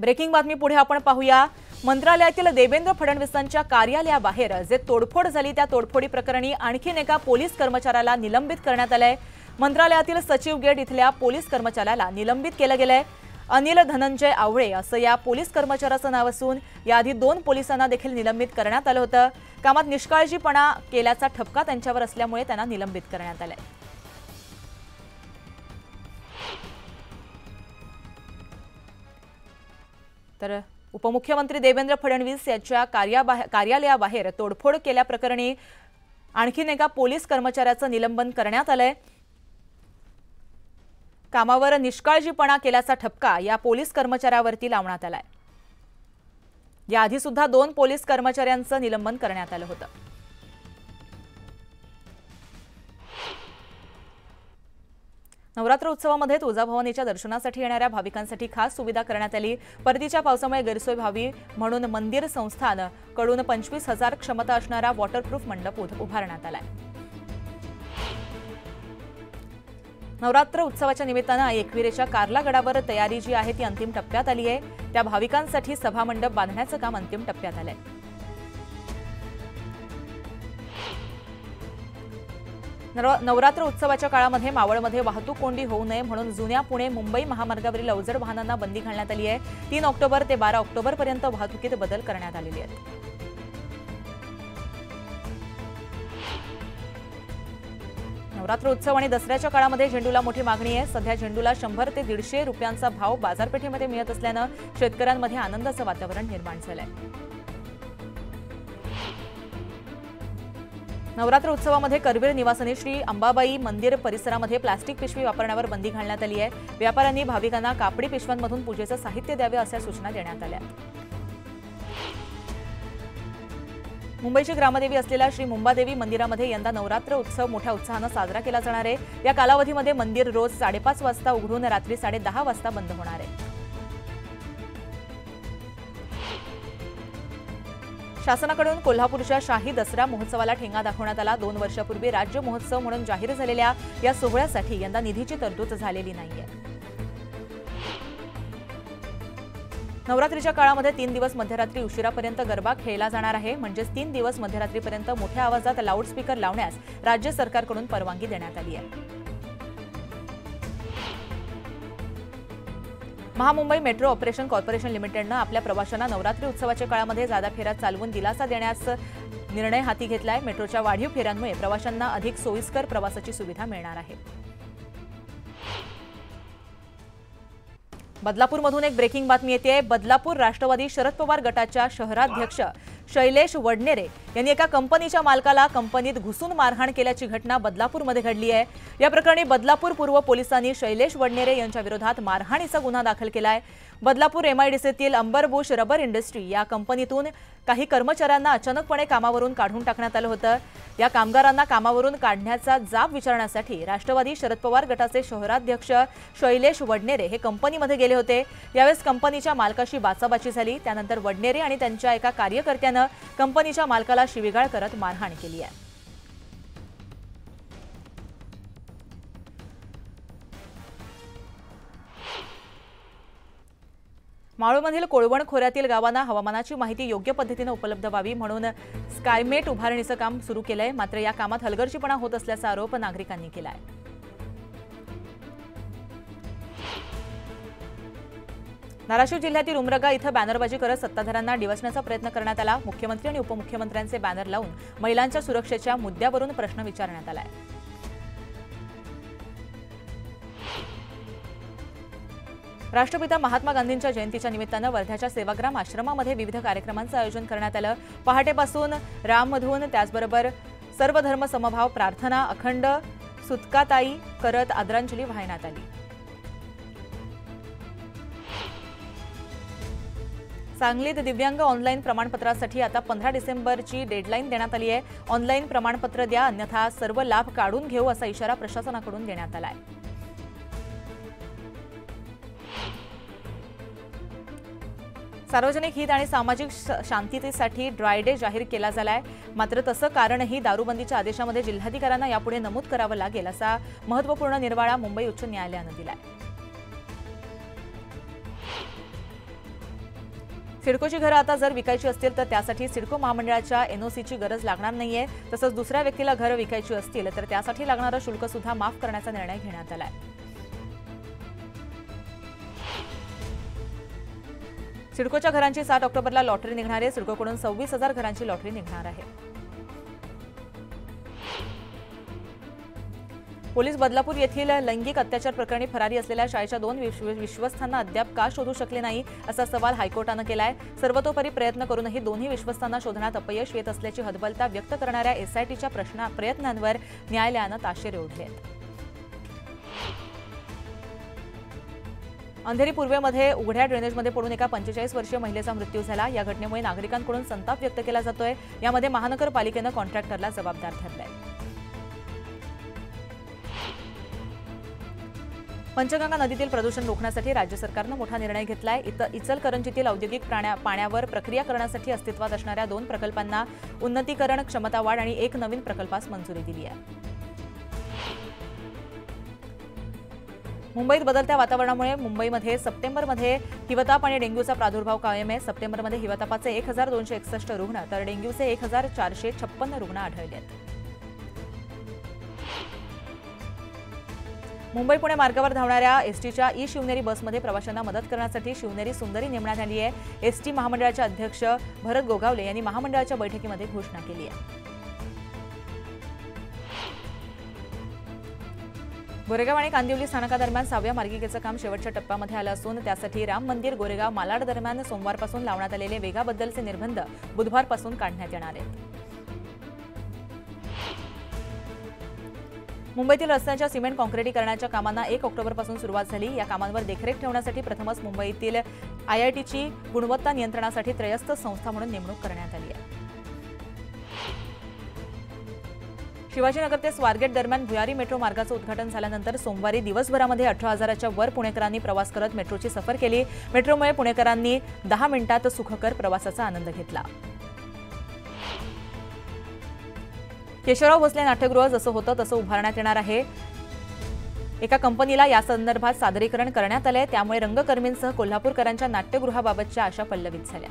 Breaking बातमी पुढे आपण पाहूया। मंत्रालयातील देवेंद्र फडणवीसांच्या कार्यालयाबाहेर जे तोडफोड झाली त्या तोडफोडी प्रकरणी आणखीन एका पोलीस कर्मचाऱ्याला निलंबित करण्यात आलंय। मंत्रालयातील सचिव गेट इथल्या पोलीस कर्मचाऱ्याला निलंबित केलं गेलंय। अनिल धनंजय आवळे असं या पोलीस कर्मचाऱ्याचं नाव असून याआधी 2 पोलिसांना देखील निलंबित करण्यात आलं होतं। कामात निष्काळजीपणा केल्याचा ठपका त्यांच्यावर असल्यामुळे त्यांना निलंबित करण्यात आलंय। तर उपमुख्यमंत्री देवेंद्र फडणवीस यांच्या कार्यालयाबाहेर तोडफोड केल्याप्रकरणी आणखीन एका पोलीस कर्मचाऱ्याचं निलंबन करण्यात आलंय। कामावर निष्काळजीपणा केल्याचा ठपका या पोलीस कर्मचाऱ्यावरती लावण्यात आलाय। याआधी सुद्धा 2 पोलीस कर्मचाऱ्यांचं निलंबन करण्यात आलं होतं। नवरात्र उत्सवामध्ये तुळजाभवानीच्या दर्शनासाठी येणाऱ्या भाविकांसाठी खास सुविधा करण्यात आली। परतीच्या पावसामुळे गैरसोय व्हावी म्हणून मंदिर संस्थान कडून 25,000 क्षमता असणारा वॉटरप्रूफ मंडप उभारण्यात आलाय। नवरात्र उत्सवाच्या निमित्तानं एकविरेच्या कार्ला गडावर तयारी जी आहे ती अंतिम टप्प्यात आली आहे। त्या भाविकांसाठी सभा मंडप बांधण्याचं काम अंतिम टप्प्यात आलंय। नवरात्र उत्सवाच्या काळामध्ये मावळमध्ये वाहतूक कोंडी होऊ नये म्हणून जुन्या पुणे मुंबई महामार्गावरील अवजड वाहनांना बंदी घालण्यात आली आहे। 3 ऑक्टोबर ते 12 ऑक्टोबर पर्यंत वाहतुकीत बदल करण्यात आलेले आहेत। नवरात्र उत्सव आणि दसऱ्याच्या काळामध्ये झेंडूला मोठी मागणी आहे। सध्या झेंडूला 100 ते 150 रुपयांचा भाव बाजारपेठेमध्ये मिळत असल्यानं शेतकऱ्यांमध्ये आनंदाचं वातावरण निर्माण झालंय। नवरात्र उत्सवामध्ये करवीर निवासनी श्री अंबाबाई मंदिर परिसरामध्ये प्लास्टिक पिशवी वापरण्यावर बंदी घालण्यात आली आहे। व्यापाऱ्यांनी भाविकांना कापडी पिशव्यांमधून पूजेचं साहित्य द्यावे अशा सूचना देण्यात आल्या। मुंबईची ग्रामदेवी असलेल्या श्री मुंबादेवी मंदिरामध्ये यंदा नवरात्र उत्सव मोठ्या उत्साहानं साजरा केला जाणार आहे। या कालावधीमध्ये मंदिर रोज 5:30 वाजता उघडून रात्री 10:30 वाजता बंद होणार आहे। शासनाकडून कोल्हापूरच्या शाही दसरा महोत्सवाला ठेंगा दाखवण्यात आला। 2 वर्षापूर्वी राज्य महोत्सव म्हणून जाहीर झालेल्या या सोहळ्यासाठी यंदा निधीची तरतूद झालेली नाहीये। नवरात्रीच्या काळामध्ये 3 दिवस मध्यरात्री उशिरापर्यंत गरबा खेळला जाणार आहे। म्हणजेच 3 दिवस मध्यरात्रीपर्यंत मोठ्या आवाजात लाऊडस्पीकर लावण्यास राज्य सरकारकडून परवानगी देण्यात आली आहे। महामुंबई मेट्रो ऑपरेशन कॉर्पोरेशन लिमिटेडनं आपल्या प्रवाशांना नवरात्री उत्सवाच्या काळामध्ये जादा फेऱ्या चालवून दिलासा देण्यास निर्णय हाती घेतलाय। मेट्रोच्या वाढीव फेऱ्यांमुळे प्रवाशांना अधिक सोयीस्कर प्रवासाची सुविधा मिळणार आहे। बदलापूरमधून एक ब्रेकिंग बातमी येते। बदलापूर राष्ट्रवादी शरद पवार गटाच्या शहराध्यक्ष शैलेश वडनेरे यांनी एका कंपनीच्या मालकाला कंपनीत घुसून मारहाण केल्याची घटना बदलापूरमध्ये घडली आहे। या प्रकरणी बदलापूर पूर्व पोलिसांनी शैलेश वडनेरे यांच्या विरोधात मारहाणीचा गुन्हा दाखल केलाय। बदलापूर MIDCतील अंबरबुश रबर इंडस्ट्री या कंपनीतून काही कर्मचाऱ्यांना अचानकपणे कामावरून काढून टाकण्यात आलं होतं। या कामगारांना कामावरून काढण्याचा जाब विचारण्यासाठी राष्ट्रवादी शरद पवार गटाचे शहराध्यक्ष शैलेश वडनेरे हे कंपनीमध्ये गेले होते। यावेळेस कंपनीच्या मालकाशी बाचाबाची झाली। त्यानंतर वडनेरे आणि त्यांच्या एका कार्यकर्त्यानं कंपनीच्या मालकाला शिवीगाळ करत मारहाण केली आहे। मावळमधील कोळवण खोऱ्यातील गावांना हवामानाची माहिती योग्य पद्धतीने उपलब्ध व्हावी म्हणून स्कायमेट उभारणीचं काम सुरू केलंय। मात्र या कामात हलगर्जीपणा होत असल्याचा आरोप नागरिकांनी केलाय। धाराशिव जिल्ह्यातील उमरगा इथं बॅनरबाजी करत सत्ताधाऱ्यांना डिवचण्याचा प्रयत्न करण्यात आला। मुख्यमंत्री आणि उपमुख्यमंत्र्यांचे बॅनर लावून महिलांच्या सुरक्षेच्या मुद्द्यावरून प्रश्न विचारण्यात आलाय। राष्ट्रपिता महात्मा गांधींच्या जयंतीच्या निमित्तानं वर्ध्याच्या सेवाग्राम आश्रमामध्ये विविध कार्यक्रमांचं आयोजन करण्यात आलं। पहाटेपासून रामधून त्याचबरोबर सर्वधर्म समभाव प्रार्थना अखंड सुतकाताई करत आदरांजली वाहण्यात आली। सांगलीत दिव्यांग ऑनलाईन प्रमाणपत्रासाठी आता 15 डिसेंबरची डेडलाईन देण्यात आली आहे। ऑनलाईन प्रमाणपत्र द्या अन्यथा सर्व लाभ काढून घेऊ असा इशारा प्रशासनाकडून देण्यात आला आहे। सार्वजनिक हित आणि सामाजिक शांततेसाठी ड्राय डे जाहीर केला झालाय। मात्र तसं कारणही दारूबंदीच्या आदेशामध्ये जिल्हाधिकाऱ्यांना यापुढे नमूद करावं लागेल असा महत्त्वपूर्ण निर्वाळा मुंबई उच्च न्यायालयानं दिलाय। सिडकोची घरं आता जर विकायची असतील तर त्यासाठी सिडको महामंडळाच्या एनओसीची गरज लागणार नाहीये. तसंच दुसऱ्या व्यक्तीला घरं विकायची असतील तर त्यासाठी लागणारं शुल्क सुद्धा माफ करण्याचा निर्णय घेण्यात आलाय. सिडकोच्या घरांची 7 ऑक्टोबरला लॉटरी निघणार आहे. सिडकोकडून 26,000 घरांची लॉटरी निघणार आहे. पोलीस बदलापूर येथील लैंगिक अत्याचार प्रकरणी फरारी असलेल्या शाळेच्या 2 विश्वस्तांना अद्याप का शोधू शकले नाही असा सवाल हायकोर्टानं केलाय. सर्वतोपरी प्रयत्न करूनही दोन्ही विश्वस्तांना शोधण्यात अपयश येत असल्याची हतबलता व्यक्त करणाऱ्या एसआयटीच्या प्रयत्नांवर न्यायालयानं ताशेरे ओढले आहेत. अंधेरी पूर्वेमध्ये उघड्या ड्रेनेजमध्ये पडून एका 45 वर्षीय महिलेचा मृत्यू झाला. या घटनेमुळे नागरिकांकडून संताप व्यक्त केला जातोय. यामध्ये महानगरपालिकेनं कॉन्ट्रॅक्टरला जबाबदार धरलंय. पंचगंगा नदीतील प्रदूषण रोखण्यासाठी राज्य सरकारनं मोठा निर्णय घेतलाय. इचलकरंजीतील औद्योगिक पाण्यावर प्रक्रिया करण्यासाठी अस्तित्वात असणाऱ्या 2 प्रकल्पांना उन्नतीकरण, क्षमता वाढ आणि 1 नवीन प्रकल्पास मंजुरी दिली आहे. मुंबईत बदलत्या वातावरणामुळे मुंबईमध्ये सप्टेंबरमध्ये हिवताप आणि डेंग्यूचा प्रादुर्भाव कायम आहे. सप्टेंबरमध्ये हिवतापाचे 1261 रुग्ण तर डेंग्यूचे 1456 रुग्ण आढळले आहेत. मुंबई पुणे मार्गावर धावणाऱ्या एसटीच्या शिवनेरी बसमध्ये प्रवाशांना मदत करण्यासाठी शिवनेरी सुंदरी नेमण्यात आली आहे. एसटी महामंडळाचे अध्यक्ष भरत गोगावले यांनी महामंडळाच्या बैठकीमध्ये घोषणा केली आहे. गोरेगाव आणि कांदिवली स्थानकादरम्यान 6व्या मार्गिकेचं काम शेवटच्या टप्प्यामध्ये आलं असून त्यासाठी राम मंदिर गोरेगाव मालाड दरम्यान सोमवारपासून लावण्यात आलेले वेगाबद्दलचे निर्बंध बुधवारपासून काढण्यात येणार आहेत. मुंबईतील रस्त्यांच्या सिमेंट काँक्रिटीकरणाच्या कामांना 1 ऑक्टोबरपासून सुरुवात झाली. या कामांवर देखरेख ठेवण्यासाठी प्रथमच मुंबईतील आयआयटीची गुणवत्ता नियंत्रणासाठी त्रयस्थ संस्था म्हणून नेमणूक करण्यात आली आहे. शिवाजीनगर ते स्वारगेट दरम्यान भुयारी मेट्रो मार्गाचं उद्घाटन झाल्यानंतर सोमवारी दिवसभरामध्ये 18,000च्या वर पुणेकरांनी प्रवास करत मेट्रोची सफर केली. मेट्रोमुळे पुणेकरांनी 10 मिनिटात सुखकर प्रवासाचा आनंद घेतला. केशवराव भोसले नाट्यगृह जसं होतं तसं उभारण्यात येणार आहे. एका कंपनीला या संदर्भात सादरीकरण करण्यात आलंय. त्यामुळे रंगकर्मींसह कोल्हापूरकरांच्या नाट्यगृहाबाबतच्या आशा पल्लवित झाल्या.